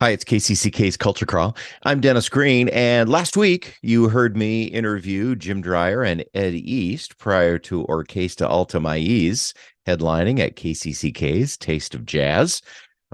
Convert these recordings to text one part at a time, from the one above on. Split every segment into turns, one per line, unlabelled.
Hi, it's KCCK's Culture Crawl. I'm Dennis Green, and last week you heard me interview Jim Dreier and Ed East prior to Orquesta Alto Maiz headlining at KCCK's Taste of Jazz.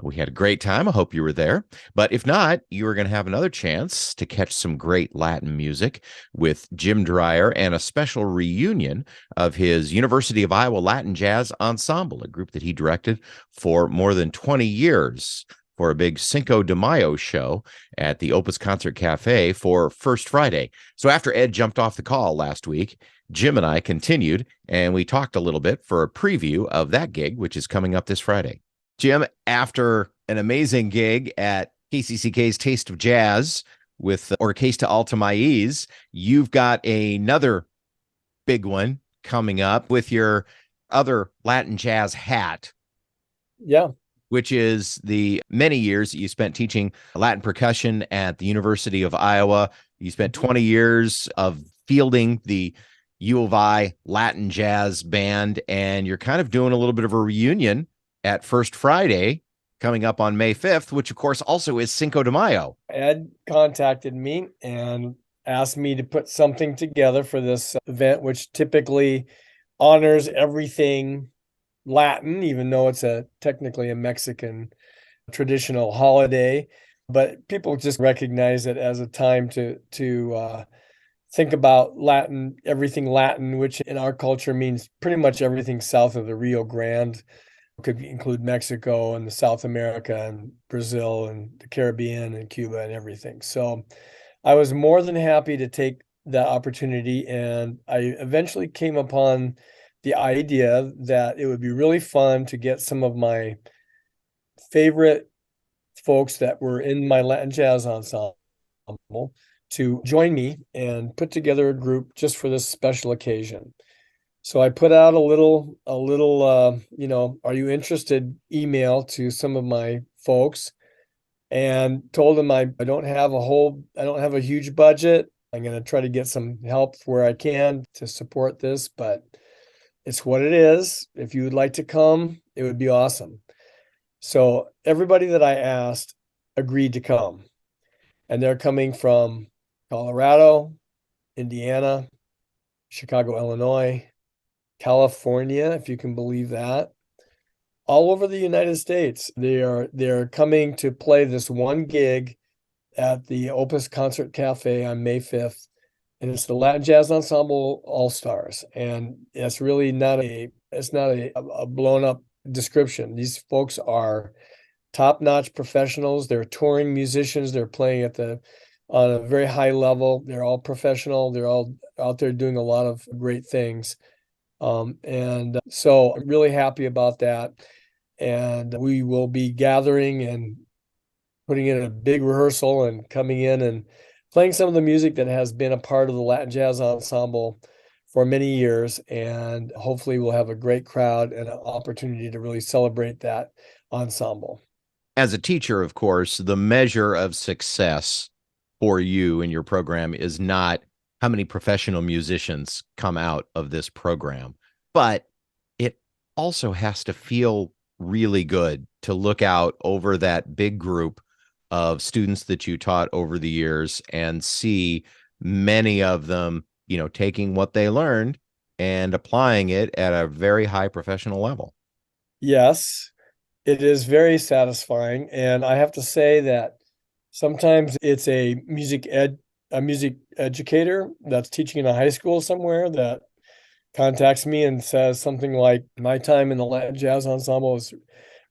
We had a great time. I hope you were there. But if not, you are going to have another chance to catch some great Latin music with Jim Dreier and a special reunion of his University of Iowa Latin Jazz Ensemble, a group that he directed for more than 20 years for a big Cinco de Mayo show at the Opus Concert Cafe for First Friday. So after Ed jumped off the call last week, Jim and I continued, and we talked a little bit for a preview of that gig, which is coming up this Friday. Jim, after an amazing gig at KCCK's Taste of Jazz with Orquesta Alto Maiz, you've got another big one coming up with your other Latin jazz hat.
Yeah.
Which is the many years that you spent teaching Latin percussion at the University of Iowa. You spent 20 years of fielding the U of I Latin Jazz Band, and you're kind of doing a little bit of a reunion at First Friday coming up on May 5th, which of course also is Cinco de Mayo.
Ed contacted me and asked me to put something together for this event, which typically honors everything Latin, even though it's technically a Mexican traditional holiday. But people just recognize it as a time to think about Latin, everything Latin, which in our culture means pretty much everything south of the Rio Grande. Could include Mexico and the South America and Brazil and the Caribbean and Cuba and everything. So I was more than happy to take that opportunity, and I eventually came upon the idea that it would be really fun to get some of my favorite folks that were in my Latin jazz ensemble to join me and put together a group just for this special occasion. So I put out a little, are you interested email to some of my folks and told them I don't have a huge budget. I'm going to try to get some help where I can to support this, but it's what it is. If you would like to come, it would be awesome. So everybody that I asked agreed to come, and they're coming from Colorado, Indiana, Chicago, Illinois, California, if you can believe that, all over the United States. They're coming to play this one gig at the Opus Concert Cafe on May 5th. And it's the Latin Jazz Ensemble All-Stars. And it's really not a blown up description. These folks are top-notch professionals. They're touring musicians. They're playing on a very high level. They're all professional. They're all out there doing a lot of great things. So I'm really happy about that. And we will be gathering and putting in a big rehearsal and coming in and playing some of the music that has been a part of the Latin Jazz Ensemble for many years. And hopefully we'll have a great crowd and an opportunity to really celebrate that ensemble.
As a teacher, of course, the measure of success for you and your program is not how many professional musicians come out of this program, but it also has to feel really good to look out over that big group of students that you taught over the years and see many of them, taking what they learned and applying it at a very high professional level.
Yes, it is very satisfying. And I have to say that sometimes it's a music educator that's teaching in a high school somewhere that contacts me and says something like, my time in the Latin Jazz Ensemble has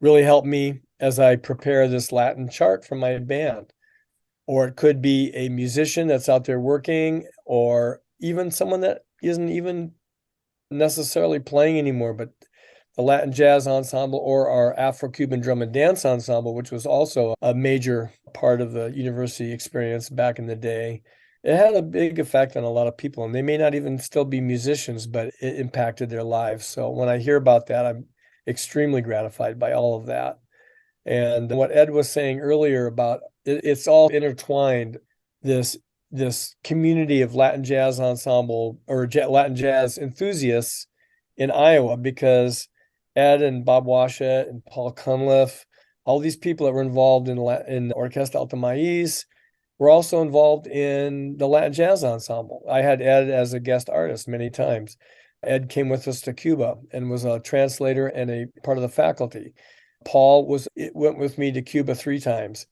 really helped me as I prepare this Latin chart for my band. Or it could be a musician that's out there working, or even someone that isn't even necessarily playing anymore, but the Latin Jazz Ensemble or our Afro-Cuban Drum and Dance Ensemble, which was also a major part of the university experience back in the day. It had a big effect on a lot of people, and they may not even still be musicians, but it impacted their lives. So when I hear about that, I'm extremely gratified by all of that. And what Ed was saying earlier about it's all intertwined, this community of Latin Jazz Ensemble or Latin Jazz enthusiasts in Iowa, because Ed and Bob Washa and Paul Cunliffe, all these people that were involved in Orquesta Alto Maiz were also involved in the Latin Jazz Ensemble. I had Ed as a guest artist many times. Ed came with us to Cuba and was a translator and a part of the faculty. Paul went with me to Cuba 3 times.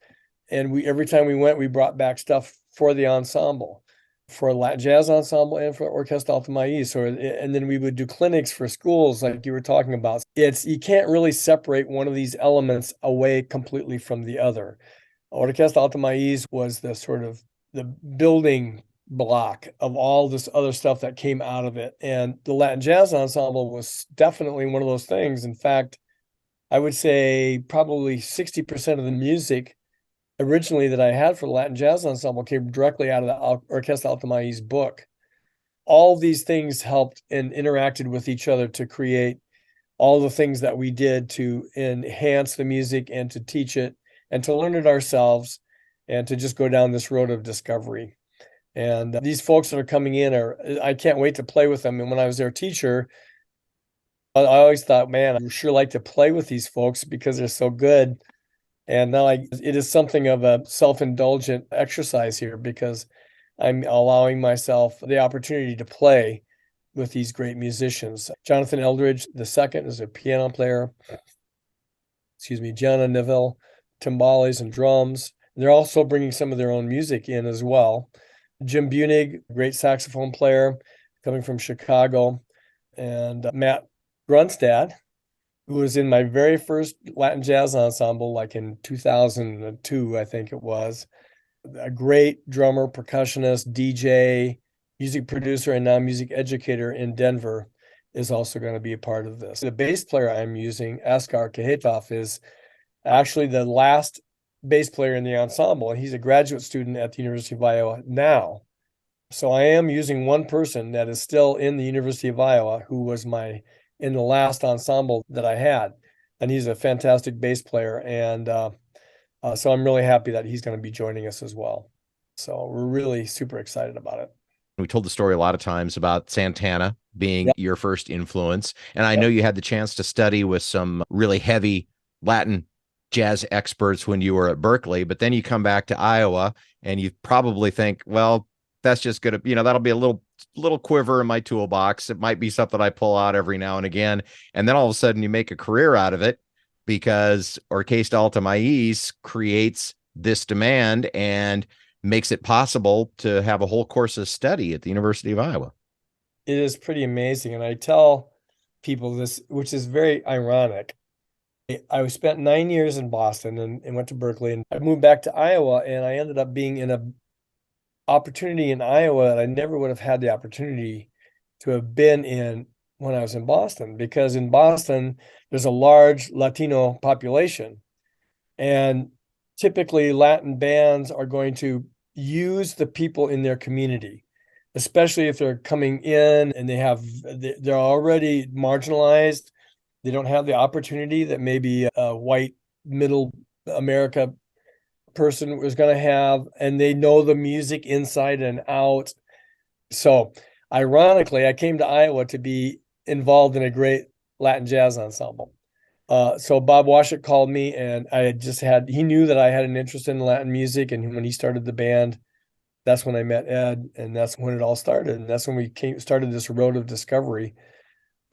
And every time we went, we brought back stuff for the ensemble, for Latin Jazz Ensemble and for Orquesta Alto Maiz. So, and then we would do clinics for schools like you were talking about. You can't really separate one of these elements away completely from the other. Orquesta Alto Maiz was the sort of the building block of all this other stuff that came out of it. And the Latin Jazz Ensemble was definitely one of those things. In fact, I would say probably 60% of the music originally that I had for the Latin Jazz Ensemble came directly out of the Orquesta Alto Maiz book. All these things helped and interacted with each other to create all the things that we did to enhance the music and to teach it and to learn it ourselves and to just go down this road of discovery. And these folks that are coming in I can't wait to play with them. And when I was their teacher, I always thought, man, I sure like to play with these folks because they're so good. And now it is something of a self-indulgent exercise here because I'm allowing myself the opportunity to play with these great musicians. Jonathan Eldridge II is a piano player. Gianna Neville, timbales and drums. They're also bringing some of their own music in as well. Jim Bunig, great saxophone player coming from Chicago. And Matt Grunstad, who was in my very first Latin Jazz Ensemble, like in 2002, I think it was. A great drummer, percussionist, DJ, music producer, and now music educator in Denver is also going to be a part of this. The bass player I'm using, Askar Kahetov, is actually the last bass player in the ensemble, and he's a graduate student at the University of Iowa now. So I am using one person that is still in the University of Iowa who was in the last ensemble that I had, and he's a fantastic bass player. And so I'm really happy that he's going to be joining us as well. So we're really super excited about it.
We told the story a lot of times about Santana being your first influence. And I know you had the chance to study with some really heavy Latin jazz experts when you were at Berkeley, but then you come back to Iowa and you probably think, well, that's just going to, that'll be a little quiver in my toolbox. It might be something I pull out every now and again. And then all of a sudden you make a career out of it because Orquesta Alto Maiz creates this demand and makes it possible to have a whole course of study at the University of Iowa.
It is pretty amazing. And I tell people this, which is very ironic. I spent 9 years in Boston and went to Berkeley, and I moved back to Iowa, and I ended up being in an opportunity in Iowa that I never would have had the opportunity to have been in when I was in Boston, because in Boston, there's a large Latino population. And typically Latin bands are going to use the people in their community, especially if they're coming in and they're already marginalized. They don't have the opportunity that maybe a white middle America person was going to have, and they know the music inside and out. So ironically, I came to Iowa to be involved in a great Latin jazz ensemble. So Bob Washut called me, and he knew that I had an interest in Latin music. And when he started the band, that's when I met Ed, and that's when it all started. And that's when we started this road of discovery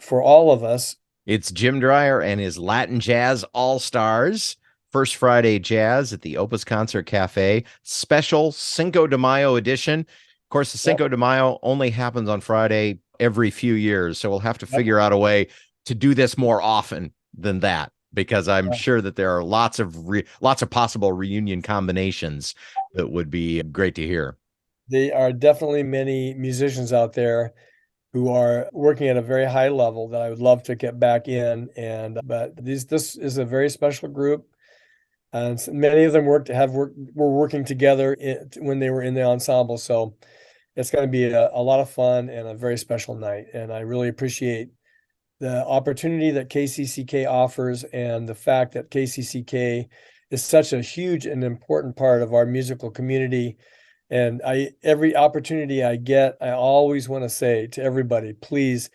for all of us.
It's Jim Dreier and his Latin Jazz All-Stars. First Friday Jazz at the Opus Concert Cafe. Special Cinco de Mayo edition. Of course, the Cinco de Mayo only happens on Friday every few years, so we'll have to figure out a way to do this more often than that, because I'm sure that there are lots of possible reunion combinations that would be great to hear.
There are definitely many musicians out there who are working at a very high level that I would love to get back in. But this is a very special group. And many of them were working together when they were in the ensemble. So it's going to be a lot of fun and a very special night. And I really appreciate the opportunity that KCCK offers, and the fact that KCCK is such a huge and important part of our musical community. And every opportunity I get, I always want to say to everybody, please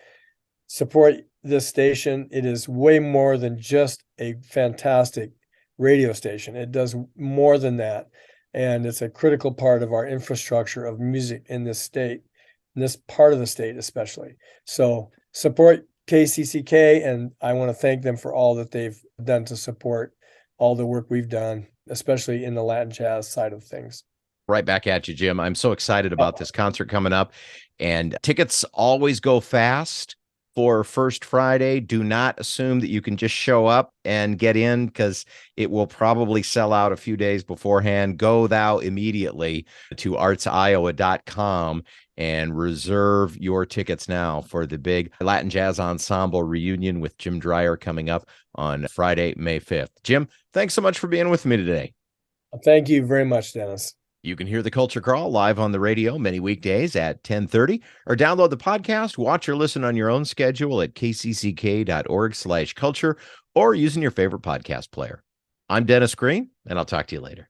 support this station. It is way more than just a fantastic radio station. It does more than that. And it's a critical part of our infrastructure of music in this state, in this part of the state especially. So support KCCK, and I want to thank them for all that they've done to support all the work we've done, especially in the Latin jazz side of things.
Right back at you, Jim. I'm so excited about this concert coming up, and tickets always go fast for First Friday. Do not assume that you can just show up and get in, because it will probably sell out a few days beforehand. Go thou immediately to artsiowa.com and reserve your tickets now for the big Latin Jazz Ensemble reunion with Jim Dreier coming up on Friday, May 5th. Jim, thanks so much for being with me today.
Thank you very much, Dennis.
You can hear the Culture Crawl live on the radio many weekdays at 10:30, or download the podcast, watch or listen on your own schedule at kcck.org/culture, or using your favorite podcast player. I'm Dennis Green, and I'll talk to you later.